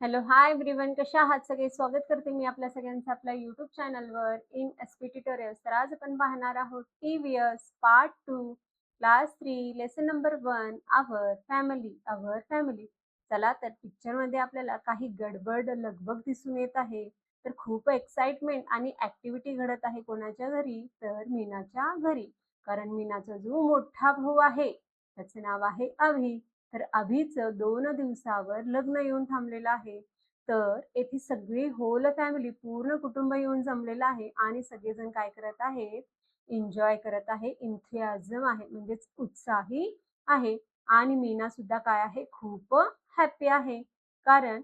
Hello, hi everyone. कशा आहात सगळे? स्वागत करते मी आपल्या सगळ्यांचं आपल्या YouTube चॅनलवर इन एसपी ट्युटोरियल्स. तर आज आपण पाहणार आहोत EVS part 2 class 3 lesson number 1 आवर फॅमिली. चला तर पिक्चरमध्ये आपल्याला काही गडबड लगबग दिसून येत आहे. तर खूप एक्साइटमेंट आणि ॲक्टिव्हिटी घडत आहे. कोणाच्या घरी? तर मीनाच्या घरी. कारण मीनाचा जो मोठा भाऊ आहे त्याचे नाव आहे अभि. तर अभिचं 2 दिवसावर लग्न येऊन थांबलेलं आहे. तर येथे सगळी होल फॅमिली पूर्ण कुटुंब येऊन जमलेलं आहे आणि सगळेजण काय करत आहेत? एन्जॉय करत आहे. एन्थुसियाझम आहे म्हणजेच उत्साही आहे. आणि मीना सुद्धा काय आहे? खूप हॅपी आहे. कारण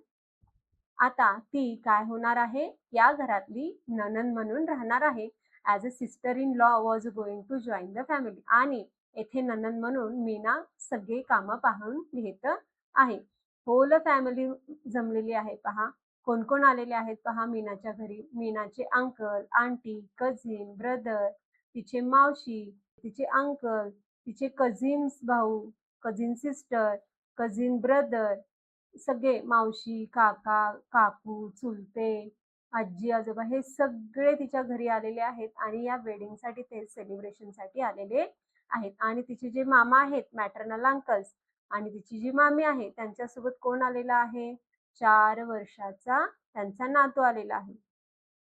आता ती काय होणार आहे? या घरातली नणंद म्हणून राहणार आहे. As a sister in law was going to join the family. आणि येथे नणंद म्हणून मीना सगळे कामं पाहून घेत आहे. होल फॅमिली जमलेली आहे पहा. कोण कोण आलेले आहेत पहा मीनाच्या घरी. मीनाचे अंकल, आंटी, कझिन, ब्रदर, तिचे मावशी, तिचे अंकल, तिचे कझिन्स भाऊ, कझिन सिस्टर, कझिन ब्रदर, सगळे मावशी, काका, काकू, चुलते, आजी, आजोबा हे सगळे तिच्या घरी आलेले आहेत आणि या वेडिंगसाठी ते सेलिब्रेशनसाठी आलेले आहेत. आणि तिचे जे मामा आहेत मॅटर्नल अंकल्स आणि तिची जी मामी आहे त्यांच्यासोबत कोण आलेला आहे? 4 वर्षाचा त्यांचा नातू आलेला आहे.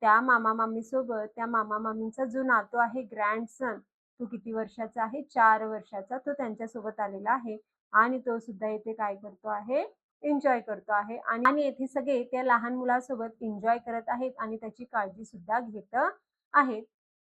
त्या मामा-मामीसोबत त्या मामा-मामींचा जो नातू आहे ग्रँडसन, तो किती वर्षाचा आहे? 4 वर्षाचा. तो त्यांच्यासोबत आलेला आहे आणि तो सुद्धा इथे काय करतो आहे? एन्जॉय करतो आहे. आणि येथे सगळे त्या लहान मुलासोबत एन्जॉय करत आहेत आणि त्याची काळजी सुद्धा घेत आहेत.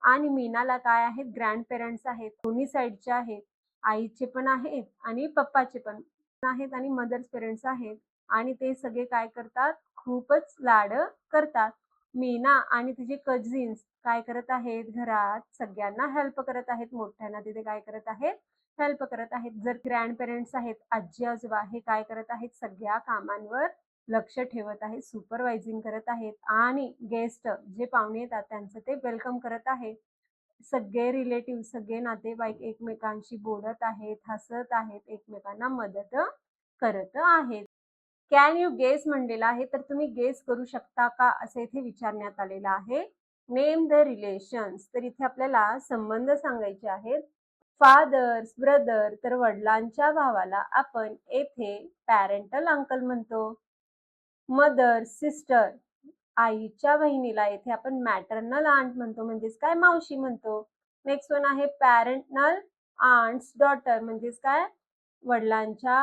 आणि मीनाला काय आहेत? ग्रँड-पेरेंट्स आहेत. दोन्ही साइडचे आहेत. आईचे पण आहेत आणि पप्पाचे पण आहेत आणि मदर्स पेरेंट्स आहेत. आणि ते सगळे काय करतात? खूपच लाड करतात. मीना आणि तिचे कझिन्स काय करत आहेत? घरात सगळ्यांना हेल्प करत आहेत. मोठ्यांना तिथे काय करत आहेत? हेल्प करत आहेत. जर ग्रँड-पेरेंट्स आहेत, आजी-आजोबा हे काय करत आहेत? सगळ्या कामांवर लक्ष ठेवत आहेत, सुपरवायझिंग करत आहेत आणि गेस्ट जे पाहुणे येतात त्यांचं ते वेलकम करत आहेत. सगळे रिलेटिव्ह, सगळे नातेवाईक एकमेकांशी बोलत आहेत, हसत आहेत, एकमेकांना मदत करत आहेत. कॅन यू गेस म्हणलेलं आहे, तर तुम्ही गेस करू शकता का? असं इथे विचारण्यात आलेलं आहे. Name the relations. तर इथे आपल्याला संबंध सांगायचे आहेत. फादर्स ब्रदर, तर वडिलांच्या भावाला आपण येथे पॅरेंटल अंकल म्हणतो. मदर सिस्टर, आईच्या बहिणीला येथे आपण मॅटर्नल आंट म्हणतो म्हणजेच काय? मावशी म्हणतो. नेक्स्ट वन आहे पॅरेंटल आंट्स डॉटर म्हणजेच काय? वडिलांच्या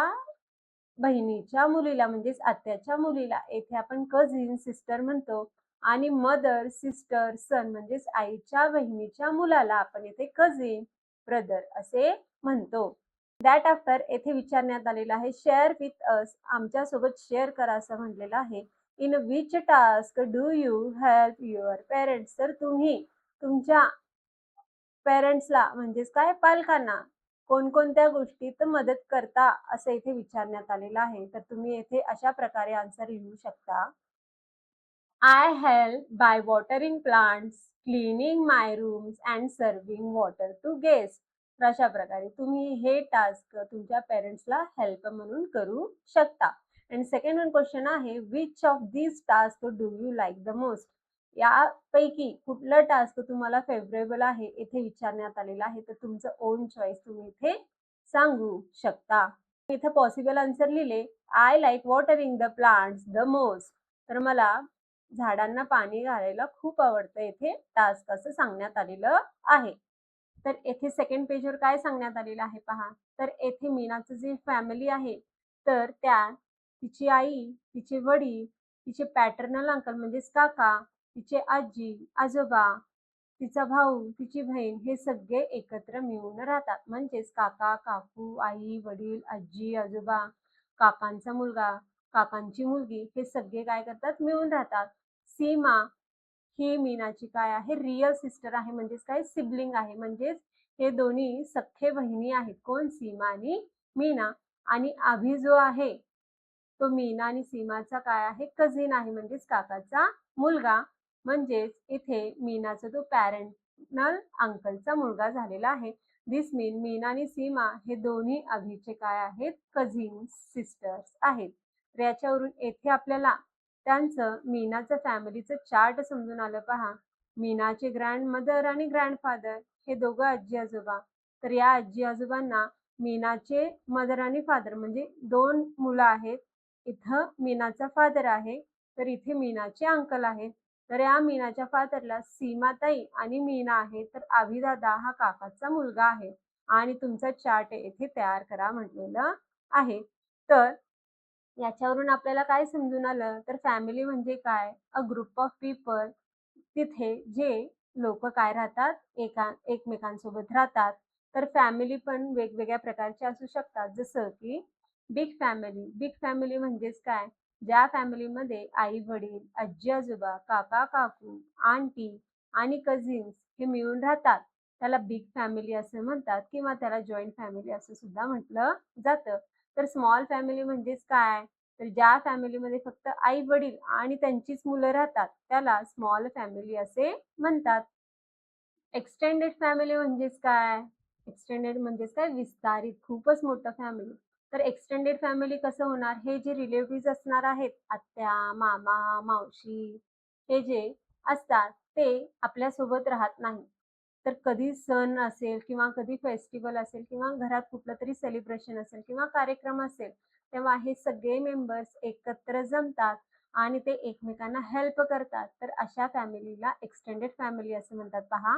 बहिणीच्या मुलीला म्हणजेच आत्याच्या मुलीला येथे आपण कझिन सिस्टर म्हणतो. आणि मदर सिस्टर सन म्हणजेच आईच्या बहिणीच्या मुलाला आपण येथे कझिन ब्रदर असे म्हणतो. दॅट आफ्टर येथे विचारण्यात आलेलं आहे शेअर विथ अस, आमच्यासोबत शेअर करा असं म्हटलेलं आहे. In which task do you help your parents. तर तुम्ही तुमच्या पेरेंट्सला म्हणजेच काय? पालकांना कोणकोणत्या गोष्टीत मदत करता असं इथे विचारण्यात आलेलं आहे. तर तुम्ही येथे अशा प्रकारे आन्सर लिहू शकता. I help by watering plants, cleaning my rooms and serving water to guest. तर अशा प्रकारे तुम्ही हे टास्क तुमच्या पेरेंट्सला हेल्प म्हणून करू शकता. आणि सेकंड वन क्वेश्चन आहे which of this task do you like the most. यापैकी कुठलं टास्क तुम्हाला फेवरेबल आहे इथे विचारण्यात आलेलं आहे. तर तुमचं ओन चॉईस तुम्ही इथे सांगू शकता. इथे पॉसिबल आन्सर लिहिले. I like watering the plants the most. तर मला झाडांना पाणी घालायला खूप आवडतं. येथे टास्क असं सांगण्यात आलेलं आहे. तर येथे सेकंड पेजवर काय सांगण्यात आलेलं आहे पहा. तर येथे मीनाचं जे फॅमिली आहे तर त्या तिची आई, तिचे वडील, तिचे पॅटर्नल अंकल म्हणजेच काका, तिचे आजी आजोबा, तिचा भाऊ, तिची बहीण हे सगळे एकत्र मिळून राहतात. म्हणजेच काका, काकू, आई, वडील, आजी, आजोबा, काकांचा मुलगा, काकांची मुलगी हे सगळे काय करतात? मिळून राहतात. सीमा ही मीनाची काय आहे? रिअल सिस्टर आहे म्हणजेच काय? सिबलिंग आहे. म्हणजेच हे दोन्ही सख्खे बहिणी आहेत. कोण? सीमा आणि मीना. आणि अभि जो आहे तो मीना आणि सीमाचा काय आहे? कझिन आहे म्हणजेच काकाचा मुलगा. म्हणजेच इथे मीनाचा तो पॅरेंटल अंकलचा मुलगा झालेला आहे. दिस मीन मीना आणि सीमा हे दोन्ही अभिचे काय आहेत? कझिन सिस्टर्स आहेत. तर याच्यावरून येथे आपल्याला त्यांचं मीनाचं फॅमिलीचं चार्ट समजून आलं पहा. मीनाचे ग्रँडमदर आणि ग्रँडफादर हे दोघं आजी-आजोबा. तर या आजी-आजोबांना मीनाचे मदर आणि फादर म्हणजे 2 मुलं आहेत. इथं मीनाचा फादर आहे, तर इथे मीनाचे अंकल आहेत. तर या मीनाच्या फादरला सीमाताई आणि मीना आहे. तर अभिदादा हा काकाचा मुलगा आहे आणि तुमचा चार्ट येथे तयार करा म्हटलेलं आहे. तर याच्यावरून आपल्याला काय समजून आलं, तर फॅमिली म्हणजे काय? अ ग्रुप ऑफ पीपल तिथे जे लोकं काय राहतात, एकमेकांसोबत राहतात. तर फॅमिली पण वेगवेगळ्या प्रकारचे असू शकतात. जसं की बिग फॅमिली. बिग फॅमिली म्हणजेच काय? ज्या फॅमिलीमध्ये आई-वडील, आजी-आजोबा, काका-काकू, आंटी आणि कझिन्स हे मिळून राहतात. त्याला बिग फॅमिली असं म्हणतात किंवा त्याला जॉइंट फॅमिली असं सुद्धा म्हटलं जातं. तर स्मॉल फॅमिली म्हणजेच काय? तर ज्या फॅमिलीमध्ये फक्त आई-वडील आणि त्यांचीच मुलं राहतात, त्याला स्मॉल फॅमिली असे म्हणतात. एक्सटेंडेड फॅमिली म्हणजेच काय? एक्सटेंडेड म्हणजेच काय? विस्तारित, खूपच मोठं फॅमिली. तर एक्सटेंडेड फॅमिली कसं होणार? हे जे रिलेटिव्हज असणार आहेत, आत्या, मामा, मावशी हे जे असतात, ते आपल्यासोबत राहत नाही. तर कधी सण असेल किंवा कधी फेस्टिव्हल असेल किंवा घरात कुठलं तरी सेलिब्रेशन असेल किंवा कार्यक्रम असेल, तेव्हा हे सगळे मेंबर्स एकत्र जमतात आणि ते एकमेकांना हेल्प करतात. तर अशा फॅमिलीला एक्सटेंडेड फॅमिली असं म्हणतात पहा.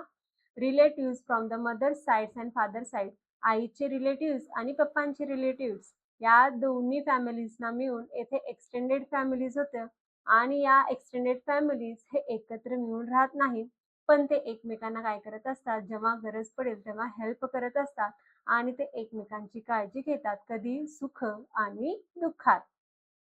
Relatives from the mother sides and father side. आईचे रिलेटिव्हज आणि पप्पांचे रिलेटिव्हज या दोन्ही फॅमिलीजना मिळून येथे एक्सटेंडेड फॅमिलीज होतं आणि या एक्सटेंडेड फॅमिलीज हे एकत्र मिळून राहत नाहीत. पण ते एकमेकांना काय करत असतात, जेव्हा गरज पडेल तेव्हा हेल्प करत असतात आणि ते एकमेकांची काळजी घेतात, कधी सुख आणि दुःखात.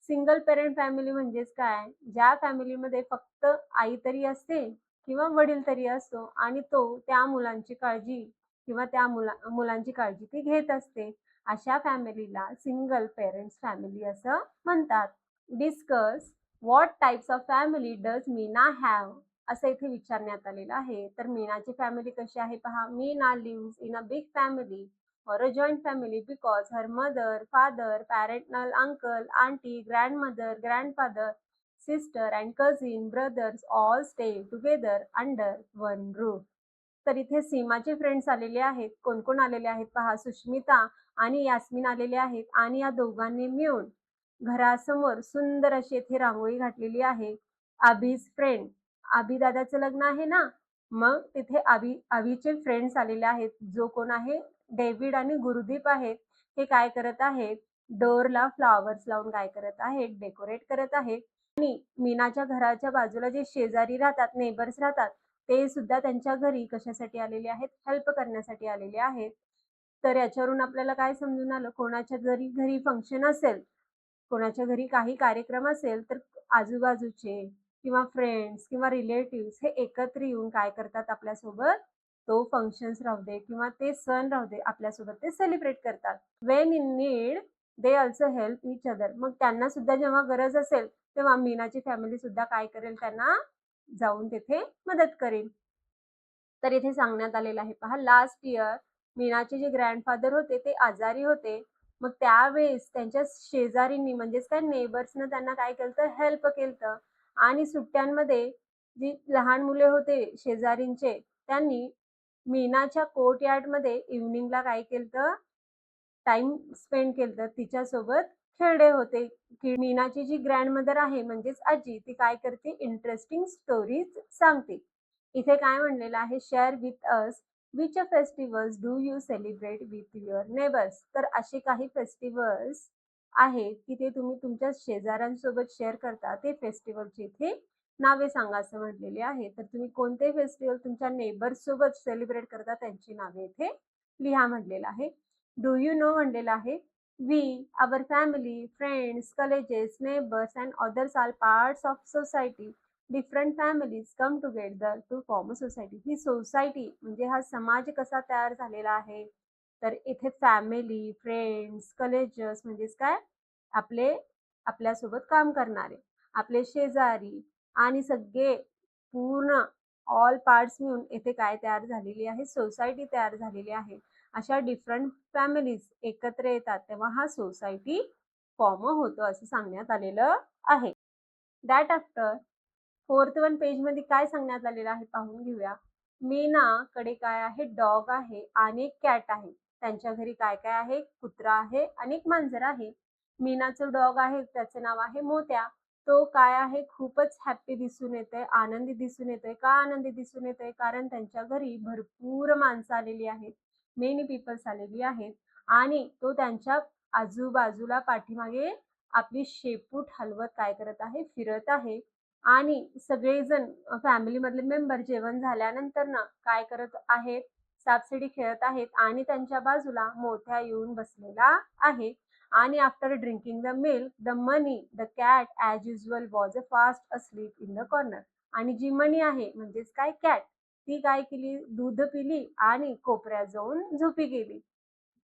सिंगल पेरेंट फॅमिली म्हणजेच काय? ज्या फॅमिलीमध्ये फक्त आई तरी असते किंवा वडील तरी असतो आणि तो त्या मुलांची काळजी किंवा त्या मुलांची काळजी ती घेत असते. अशा फॅमिलीला सिंगल पेरेंट्स फॅमिली असं म्हणतात. Discuss what types of family does Meena have? असं इथे विचारण्यात आलेलं आहे. तर मीनाची फॅमिली कशी आहे पहा. Meena leaves in a big family or a joint family because her mother, father, paternal uncle, auntie, grandmother, grandfather, sister and cousin, brothers all stay together under one roof. तर इथे सीमाचे फ्रेंड्स आलेले आहेत. कोण-कोण आलेले आहेत पहा. सुष्मिता आणि यास्मिन आलेले आहेत आणि या दोघांनी मिळून घरासमोर सुंदर अशी इथे रांगोळी घातलेली आहे. अभिज फ्रेंड, अभि दादाचं लग्न आहे ना, मग तिथे अभिचे फ्रेंड्स आलेले आहेत. जो कोण आहे डेव्हिड आणि गुरुदीप आहेत. हे काय करत आहेत, डोअरला फ्लॉवर्स लावून काय करत आहेत, डेकोरेट करत आहेत. आणि मीनाच्या घराच्या बाजूला जे शेजारी राहतात, नेबर्स राहतात, ते सुद्धा त्यांच्या घरी कशासाठी आलेले आहेत, हेल्प करण्यासाठी आलेले आहेत. तर याच्यावरून आपल्याला काय समजून आलं, कोणाच्या जरी घरी फंक्शन असेल, कोणाच्या घरी काही कार्यक्रम असेल, तर आजूबाजूचे किंवा फ्रेंड्स किंवा रिलेटिव्हज हे एकत्र येऊन काय करतात आपल्यासोबत, तो फंक्शन्स राहू दे किंवा ते सण राहू दे, आपल्यासोबत ते सेलिब्रेट करतात. When in need they also help each other. मग त्यांना सुद्धा जेव्हा गरज असेल, तेव्हा मीनाची फॅमिली सुद्धा काय करेल, त्यांना जाऊन तिथे मदत करेल. तर इथे सांगण्यात आलेलं आहे पहा. लास्ट इयर मीनाचे जे ग्रँडफादर होते ते आजारी होते. मग त्यावेळेस त्यांच्या शेजारींनी म्हणजेच काय नेबर्सनं त्यांना काय केलंत, हेल्प केलतं आणि सुट्ट्यांमध्ये जी लहान मुले होते शेजारींचे, त्यांनी मीनाच्या कोर्टयार्डमध्ये इव्हनिंगला काय केलतं, टाईम स्पेंड केलतं. तिच्यासोबत खेळले होते. की मीनाची जी ग्रँडमदर आहे म्हणजेच आजी, ती काय करते, इंटरेस्टिंग स्टोरीज सांगते. इथे काय म्हणलेलं आहे, share with us which festivals do you celebrate with your neighbours. तर असे काही फेस्टिव्हल्स आहेत की ते तुम्ही तुमच्या शेजाऱ्यांसोबत शेअर करता. ते फेस्टिव्हलची इथे नावे सांगा असं म्हटलेले आहे. तर तुम्ही कोणते फेस्टिव्हल तुमच्या नेबर्स सोबत सेलिब्रेट करता त्यांची नावे इथे लिहा म्हटलेलं आहे. डू यू नो म्हणलेलं आहे. We, our family, friends, colleges, neighbors and others are parts of society. Different families come together to form a society. He society म्हणजे हा समाज कसा तयार झालेला आहे, तर इथे फॅमिली, फ्रेंड्स, कलेजेस म्हणजेच काय, आपले आपल्यासोबत काम करणारे, आपले शेजारी आणि सगळे पूर्ण ऑल पार्ट्स मिळून येथे काय तयार झालेली आहे, सोसायटी तयार झालेली आहे. अशा डिफरंट फॅमिलीज एकत्र येतात तेव्हा हा सोसायटी फॉर्म होतो असं सांगण्यात आलेलं आहे. दॅट आफ्टर फोर्थ वन पेजमध्ये काय सांगण्यात आलेलं आहे पाहून घेऊया. मीनाकडे काय आहे, डॉग आहे आणि एक कॅट आहे. त्यांच्या घरी काय काय आहे, कुत्रा आहे आणि एक मांजर आहे. मीनाचं डॉग आहे, त्याचं नाव आहे मोत्या. तो काय आहे, खूपच हॅपी दिसून येतोय, आनंदी दिसून येतोय. का आनंदी दिसून येतोय? कारण त्यांच्या घरी भरपूर माणसं आलेली आहेत, मेनी पीपल्स आलेली आहेत आणि तो त्यांच्या आजूबाजूला पाठीमागे आपली शेपूट हलवत काय करत आहे, फिरत आहे. आणि सगळेजण फॅमिलीमधले मेंबर जेवण झाल्यानंतर ना काय करत आहेत, सापशिडी खेळत आहेत आणि त्यांच्या बाजूला मोठ्या येऊन बसलेला आहे. आणि after drinking the milk, the money, the cat as usual was fast asleep in the corner. आणि जी मनी आहे म्हणजेच काय कॅट, ती काय केली, दूध पिली आणि कोपऱ्यात जाऊन झोपी गेली.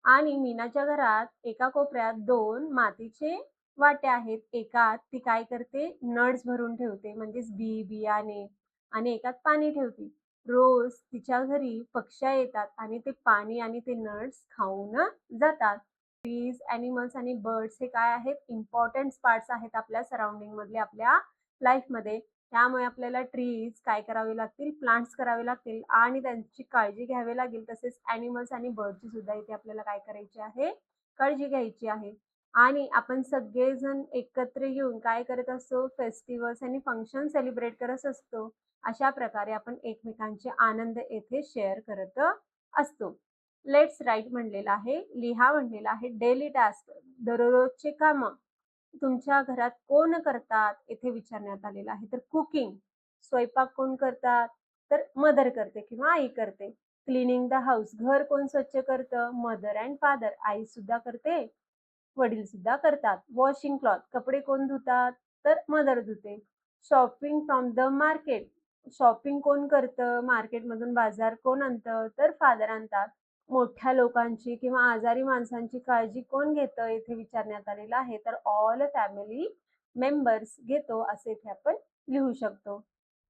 आणि मीनाच्या घरात एका कोपऱ्यात 2 मातीचे वाट्या आहेत. एकात ती काय करते, नट्स भरून ठेवते म्हणजेच बियाणे आणि एकात पाणी ठेवते. रोज तिच्या घरी पक्ष्या येतात आणि ते पाणी आणि ते नट्स खाऊन जातात. ट्रीज, ॲनिमल्स आणि बर्ड्स हे काय आहेत, इम्पॉर्टंट पार्ट्स आहेत आपल्या सराउंडिंग मधले, आपल्या लाईफमध्ये. त्यामुळे आपल्याला ट्रीज काय करावे लागतील, प्लांट्स करावे लागतील आणि त्यांची काळजी घ्यावी लागेल. तसेच ॲनिमल्स आणि बर्डची सुद्धा इथे आपल्याला काय करायची आहे, काळजी घ्यायची आहे. आणि आपण सगळेजण एकत्र येऊन काय करत असतो, फेस्टिव्हल्स आणि फंक्शन सेलिब्रेट करत असतो. अशा प्रकारे आपण एकमेकांचे आनंद येथे शेअर करत असतो. लेट्स राईट म्हणलेलं आहे, लिहा म्हणलेलं आहे. डेली टास्क, दररोजचे कामं तुमच्या घरात कोण करतात येथे विचारण्यात आलेलं आहे. तर कुकिंग, स्वयंपाक कोण करतात, तर मदर करते किंवा आई करते. क्लिनिंग द हाऊस, घर कोण स्वच्छ करतं, मदर अँड फादर, आई सुद्धा करते, वडील सुद्धा करतात. वॉशिंग क्लॉथ, कपडे कोण धुतात, तर मदर धुते. Shopping from the market, shopping कोण करतं, मार्केटमधून बाजार कोण आणतं, तर फादर आणतात. मोठ्या लोकांची किंवा आजारी माणसांची काळजी कोण घेतं इथे विचारण्यात आलेलं आहे. तर ऑल फॅमिली मेंबर्स घेतो असे इथे आपण लिहू शकतो.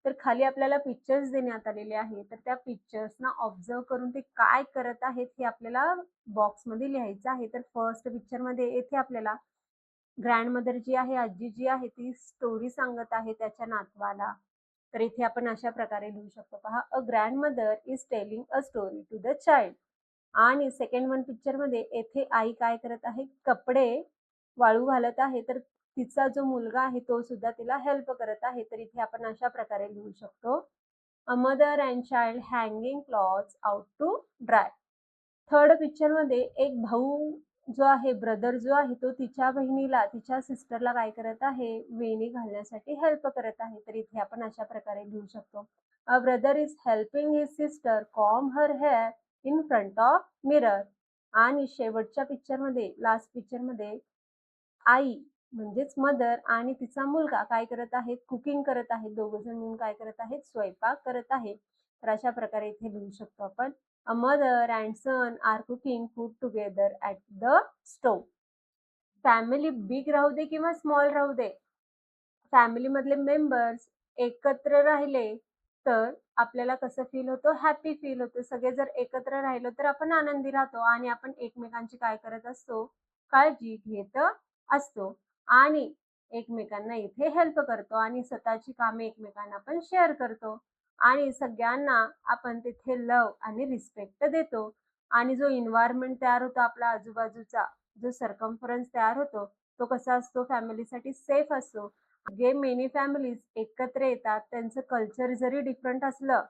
तर खाली आपल्याला पिक्चर्स देण्यात आलेले आहे. तर त्या पिक्चर्सना ऑब्झर्व करून ते काय करत आहेत हे आपल्याला बॉक्समध्ये लिहायचं आहे. तर फर्स्ट पिक्चरमध्ये येथे आपल्याला ग्रँडमदर जी आहे, आजी जी आहे, ती स्टोरी सांगत आहे त्याच्या नातवाला. तर इथे आपण अशा प्रकारे लिहू शकतो. पहा, a grandmother is telling a story to the child. आणि सेकंड वन पिक्चरमध्ये येथे आई काय करत आहे, कपडे वाळू घालत आहे. तर तिचा जो मुलगा आहे तो सुद्धा तिला हेल्प करत आहे. तर इथे आपण अशा प्रकारे लिहू शकतो, a mother and child hanging clothes out to dry. Third पिक्चरमध्ये एक भाऊ जो आहे, ब्रदर जो आहे, तो तिच्या बहिणीला, तिच्या सिस्टरला काय करत आहे, वेणी घालण्यासाठी हेल्प करत आहे. तर इथे आपण अशा प्रकारे लिहू शकतो, a brother is helping his sister com her hair in front of mirror. आणि शेवटच्या पिक्चरमध्ये, लास्ट पिक्चरमध्ये, आई म्हणजेच मदर आणि तिचा मुलगा काय करत आहेत, कुकिंग करत आहेत. दोघं जण मिळून काय करत आहेत, स्वयंपाक करत आहेत. तर अशा प्रकारे इथे लिहू शकतो आपण, a mother and son are cooking food together at the stove. Family big राहू दे किंवा स्मॉल राहू दे, फॅमिलीमधले मेंबर्स एकत्र राहिले तर आपल्याला कसं फील होतं, हॅपी फील होतं. सगळे जर एकत्र राहिलो तर आपण आनंदी राहतो आणि आपण एकमेकांची काय करत असतो, काळजी घेत असतो आणि एकमेकांना इथे हेल्प करतो आणि स्वतःची कामे एकमेकांना पण शेअर करतो आणि सगळ्यांना आपण तिथे लव आणि रिस्पेक्ट देतो. आणि जो एन्व्हायरमेंट तयार होतो आपला आजूबाजूचा, जो सर्कम्फरन्स तयार होतो, तो कसा असतो, फॅमिलीसाठी सेफ असतो. जे मेनी फॅमिलीज एकत्र येतात, त्यांचं कल्चर जरी डिफरंट असलं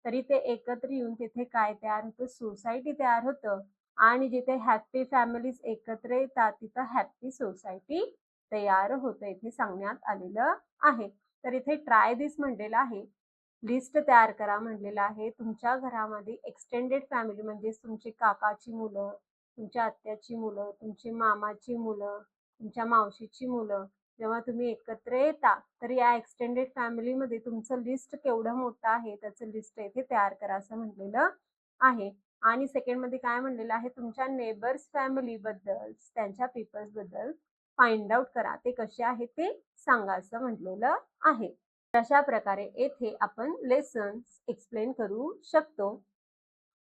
तरी ते एकत्र येऊन तिथे काय तयार होतं, सोसायटी तयार होतं. आणि जिथे हॅपी फॅमिलीज एकत्र येतात तिथं हॅपी सोसायटी तयार होतं, इथे सांगण्यात आलेलं आहे. तर इथे ट्राय दिस म्हटलेलं आहे, लिस्ट तयार करा म्हटलेलं आहे. तुमच्या घरामध्ये एक्सटेंडेड फॅमिली म्हणजेच तुमची काकाची मुलं, तुमच्या आत्याची मुलं, तुमची मामाची मुलं, तुमच्या मावशीची मुलं, जेव्हा तुम्ही एकत्र येता तर या एक्सटेंडेड फॅमिलीमध्ये तुमचं लिस्ट केवढं मोठं आहे त्याचं लिस्ट इथे तयार करा असं म्हटलेलं आहे. आणि सेकंडमध्ये काय म्हणलेलं आहे, तुमच्या नेबर्स फॅमिलीबद्दल, त्यांच्या पीपल्सबद्दल फाइंड आउट करा, ते कसे आहेत ते सांगा असं म्हटलेलं आहे. अशा प्रकारे येथे आपण लेसन्स एक्सप्लेन करू शकतो.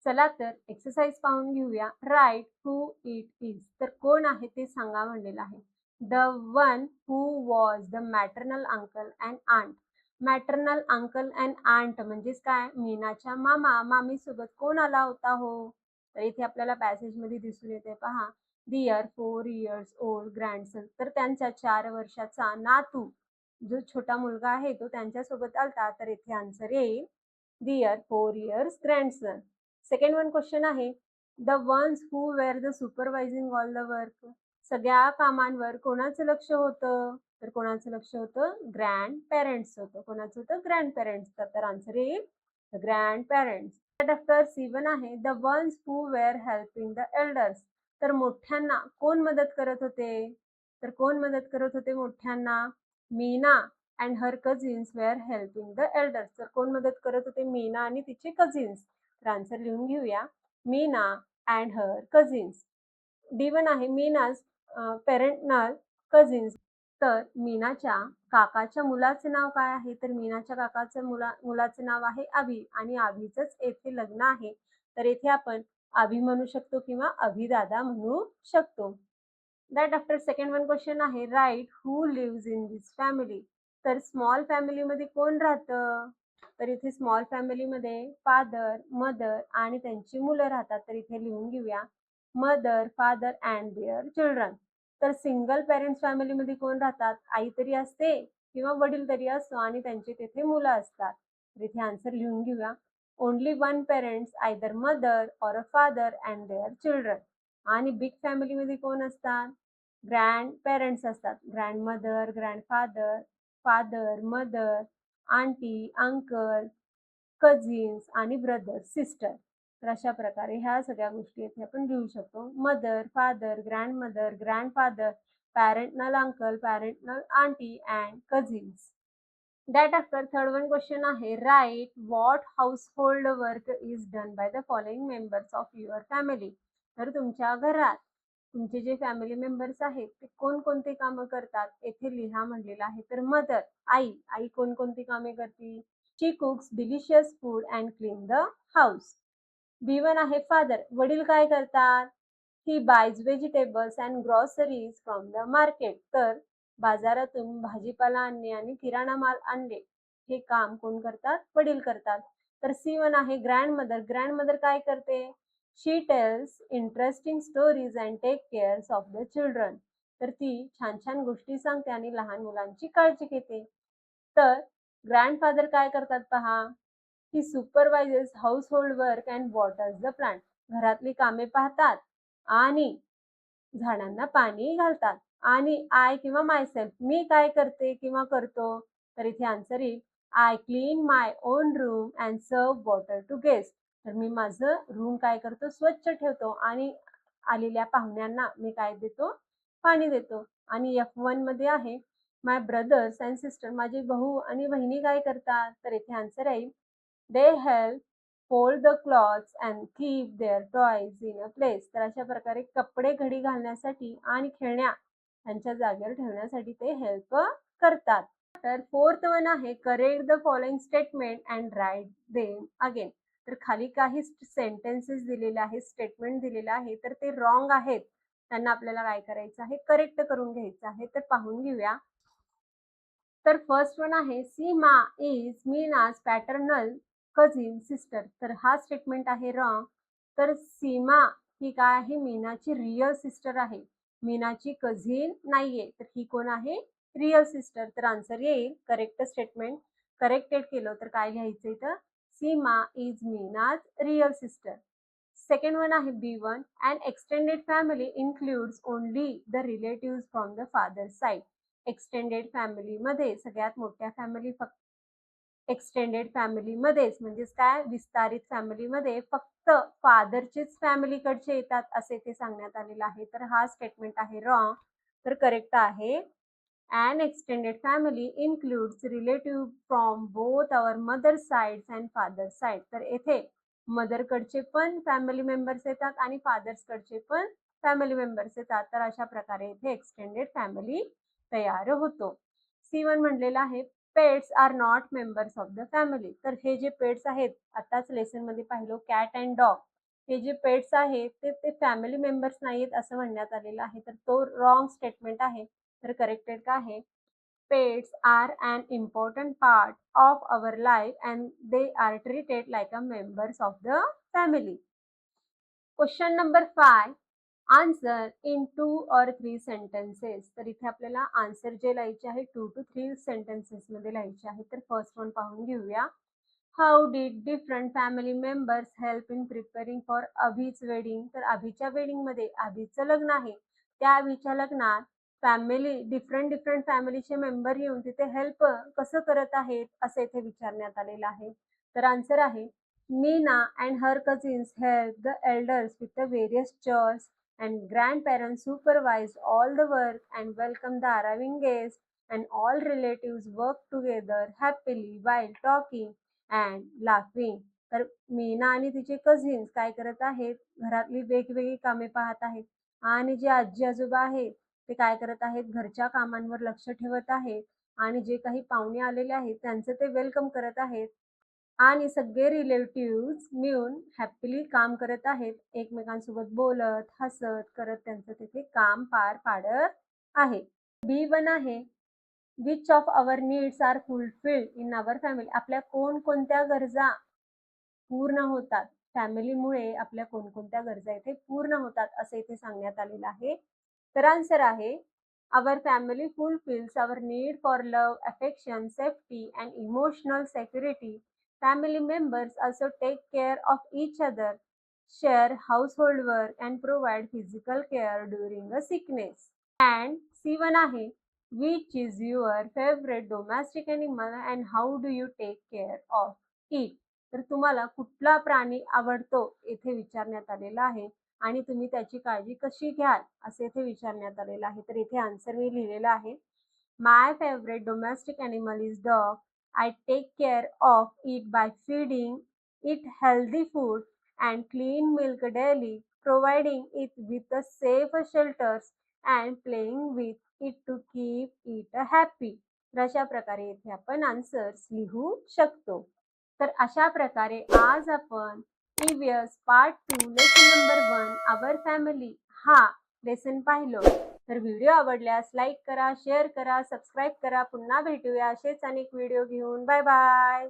चला तर एक्सरसाइज पाहून घेऊया. राईट हू इट इज, तर कोण आहे ते सांगा म्हणलेलं आहे. The one who was the maternal uncle and aunt. Maternal uncle and aunt म्हणजेच काय, मीनाच्या मामा मामी सोबत कोण आला होता हो? तर इथे आपल्याला पॅसेजमध्ये दिसून येते पहा, दिअर 4 years old ग्रँडसन. तर त्यांचा 4 वर्षाचा नातू जो छोटा मुलगा आहे तो त्यांच्यासोबत आलता. तर इथे आन्सर येईल दिअर 4 years ग्रँडसन. सेकंड वन क्वेश्चन आहे, the ones who were the supervising all the work. सगळ्या कामांवर कोणाचं लक्ष होतं? तर कोणाचं लक्ष होतं? ग्रँड पेरेंट्स होतं. कोणाचं होतं? ग्रँड पेरेंट्सचं. तर आन्सर येईल ग्रँड पेरेंट्स. आफ्टर C1 आहे, the ones who were helping the elders. तर मोठ्यांना कोण मदत करत होते? तर कोण मदत करत होते मोठ्यांना? Meena and her cousins were helping the elders. तर कोण मदत करत होते? मीना आणि तिचे कझिन्स. तर आन्सर लिहून घेऊया, Meena and her cousins. D1 आहे, मीनाज पेरेंटल कझिन्स. तर मीनाच्या काकाच्या मुलाचं नाव काय आहे? तर मीनाच्या काकाच्या मुलाचं नाव आहे अभि आणि अभिचंच येथे लग्न आहे. तर येथे आपण अभि म्हणू शकतो किंवा अभिदादा म्हणू शकतो. That after second one question आहे, right who lives in this family. तर स्मॉल फॅमिलीमध्ये कोण राहतं? तर इथे स्मॉल फॅमिलीमध्ये फादर, मदर आणि त्यांची मुलं राहतात. तर इथे लिहून घेऊया, mother, father and their children. तर सिंगल पेरेंट्स फॅमिलीमध्ये कोण राहतात? आई तरी असते किंवा वडील तरी असतो आणि त्यांची तिथे मुलं असतात. तर इथे आन्सर लिहून घेऊया, only one parents either mother or a father and their children. आणि बिग फॅमिलीमध्ये कोण असतात? ग्रँड पेरेंट्स असतात. Grandmother, grandfather, father, mother, aunty, uncle, cousins आणि ब्रदर, सिस्टर. तर अशा प्रकारे ह्या सगळ्या गोष्टी इथे आपण लिहू शकतो. Mother, father, grandmother, grandfather, parental uncle, parental aunty and cousins. That after third one question आहे, right what household work is done by the following members of your family. तर तुमच्या घरात तुमचे जे फॅमिली मेंबर्स आहेत ते कोणकोणती कामं करतात? येथे लिहा म्हणलेलं आहे. तर मदर, आई, आई कोणकोणती कामे करते? She cooks delicious food and clean the house. B1 आहे, फादर, वडील काय करतात? He buys vegetables and groceries from the market. तर बाजारातून भाजीपाला आणणे आणि किराणा माल आणणे हे काम कोण करतात? वडील करतात. तर C1 आहे, ग्रँडमदर, ग्रँडमदर काय करते? She tells interesting stories and take cares of the children. तर ती छान छान गोष्टी सांगते आणि लहान मुलांची काळजी घेते. तर ग्रँडफादर काय करतात पहा, he supervisors household work and waters the plant. घरातली कामे पाहतात आणि झाडांना पाणी घालतात. आणि आय किंवा मायसेल्फ, मी काय करते किंवा करतो? तर इथे आन्सर येईल, I clean my on room and सर्व वॉटर टू गेस्ट. तर मी माझं रूम काय करतो? स्वच्छ ठेवतो आणि आलेल्या पाहुण्यांना मी काय देतो? पाणी देतो. आणि F1 मध्ये आहे, माय ब्रदर्स अँड सिस्टर, माझे भाऊ आणि बहिणी काय करतात? तर इथे आन्सर येईल, they help fold the clothes and keep their toys in a place. तर अशा प्रकारे कपडे घडी घालण्यासाठी आणि खेळण्या त्यांच्या जागेवर ठेवण्यासाठी ते हेल्प करतात. तर फोर्थ वन आहे, correct the following statement and write them again. तर खाली काही सेंटेन्सेस दिलेले आहेत, स्टेटमेंट दिलेले आहे, तर ते रॉंग आहेत. त्यांना आपल्याला काय करायचं आहे? करेक्ट करून घ्यायचं आहे. तर पाहून घेऊया. तर फर्स्ट वन आहे, सीमा इज मीनाज पॅटर्नल कझिन सिस्टर. तर हा स्टेटमेंट आहे रॉंग. तर सीमा ही काय आहे? मीनाची रिअल सिस्टर आहे, मीनाची कझिन नाहीये. तर ही कोण आहे? Real sister. तर आन्सर येईल करेक्ट स्टेटमेंट. करेक्टेड केलं तर काय लिहायचं इथं? Seema is Meena's real sister. Second one आहे B1, and extended family includes only the relatives from the father side. Extended फॅमिलीमध्ये सगळ्यात मोठ्या फॅमिली फक्त एक्सटेंडेड फॅमिलीमध्येच म्हणजेच काय, विस्तारित फॅमिलीमध्ये फक्त फादरचेच फॅमिलीकडचे येतात असे ते सांगण्यात आलेलं आहे. तर हा स्टेटमेंट आहे रॉंग. तर करेक्ट आहे, an extended family includes relative from both our mother sides and father side. तर येथे मदरकडचे पण फॅमिली मेंबर्स येतात आणि फादर्सकडचे पण फॅमिली मेंबर्स येतात. तर अशा प्रकारे इथे एक्सटेंडेड फॅमिली तयार होतो. C1 म्हणलेलं आहे, pets are not members of the family. तर हे जे पेट्स आहेत, आताच लेसन मध्ये पाहिलो कॅट अँड डॉग, हे जे पेट्स आहेत ते फॅमिली मेंबर्स नाहीत असं म्हणण्यात आलेलं आहे. तर तो रॉंग स्टेटमेंट आहे. तर करेक्टेड काय आहे? Pets are an important part of our life and they are treated like a members of the family. Question number 5. Answer in 2 or 3 sentences. तर इथे आपल्याला आन्सर जे लिहायचे आहे 2 to 3 सेंटेन्सेस मध्ये लिहायचे आहे. तर फर्स्ट वन पाहून घेऊया. How did different family members help in preparing for अभि's wedding? तर अभिच्या वेडिंग मध्ये अभिचं लग्न आहे. त्या अभिच्या लग्नात डिफरंट फॅमिलीचे मेंबर येऊन तिथे हेल्प कसं करत आहेत असं इथे विचारण्यात आलेलं आहे. तर आन्सर आहे Meena and her cousins helped the elders with the various chores and grandparents supervised all the work and welcomed the arriving guests and all relatives worked together happily while talking and laughing. तर मीना आणि तिचे cousins काय करत आहेत? घरातली वेगवेगळी कामे पाहत आहेत आणि जे आजी आजोबा आहेत ते काय करत आहेत? घरच्या कामांवर लक्ष ठेवत आहेत आणि जे काही पाहुणे आलेले आहेत त्यांचं ते वेलकम करत आहेत आणि सगळे रिलेटिव्हज मिळून हॅपीली काम करत आहेत. एकमेकांसोबत बोलत, हसत करत त्यांचं तिथे काम पार पाडत आहे. B1 आहे which of our needs are fulfilled in our family? आपल्या कोणकोणत्या गरजा पूर्ण होतात? फॅमिलीमुळे आपल्या कोणकोणत्या गरजा इथे पूर्ण होतात असं इथे सांगण्यात आलेलं आहे. तर आन्सर आहे Our family fulfills our need for love, affection, safety, and emotional security. Family members also take care of each other, share household work, and provide physical care during a sickness. And C1 आहे which is your favorite domestic animal and how do you take care of it? तर तुम्हाला कुठला प्राणी आवडतो इथे विचारण्यात आलेला आहे आणि तुम्ही त्याची काळजी कशी घ्याल असे इथे विचारण्यात आलेलं आहे. तर इथे आन्सर मी लिहिलेला आहे. My favourite domestic animal is dog. I take care of it by feeding it healthy food and clean milk daily, providing it with safe shelters and playing with it to keep it happy. तर अशा प्रकारे इथे आपण answers लिहू शकतो. तर अशा प्रकारे आज आपण EVS part 2 lesson number 1 our family हा लेसन पाहिलं. तर व्हिडिओ आवडल्यास लाईक करा, शेअर करा, सबस्क्राईब करा. पुन्हा भेटूया असेच अनेक व्हिडिओ घेऊन. Bye bye.